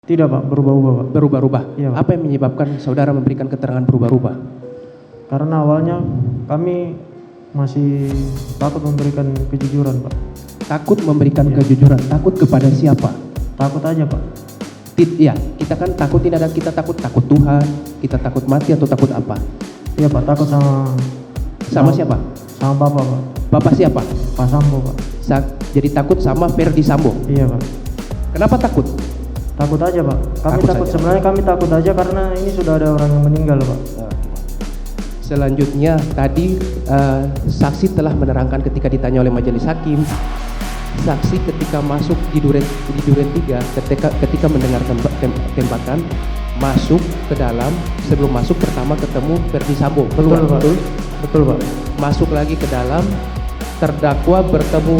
Tidak Pak, berubah-ubah Pak. Berubah-ubah. Iya, Pak. Apa yang menyebabkan saudara memberikan keterangan berubah-ubah? Karena awalnya kami masih takut memberikan kejujuran Pak. Takut memberikan Iya. kejujuran. Takut kepada siapa? Takut aja Pak. Iya, kita kan takut, tidak ada kita takut Tuhan, kita takut mati atau takut apa? Iya Pak, takut Sama siapa? sama Bapak Pak. Bapak siapa? Pak Sambo Pak. Jadi takut sama Ferdi Sambo. Iya Pak. Kenapa takut? Takut aja Pak. Kami Takut takut saja. sebenarnya kami takut aja karena ini sudah ada orang yang meninggal Pak. Selanjutnya tadi saksi telah menerangkan ketika ditanya oleh majelis hakim, saksi ketika masuk di duren 3 ketika mendengar tembakan masuk ke dalam, sebelum masuk pertama ketemu Ferdi Sambo keluar. Betul Pak. Betul? Betul Pak. Masuk lagi ke dalam, terdakwa bertemu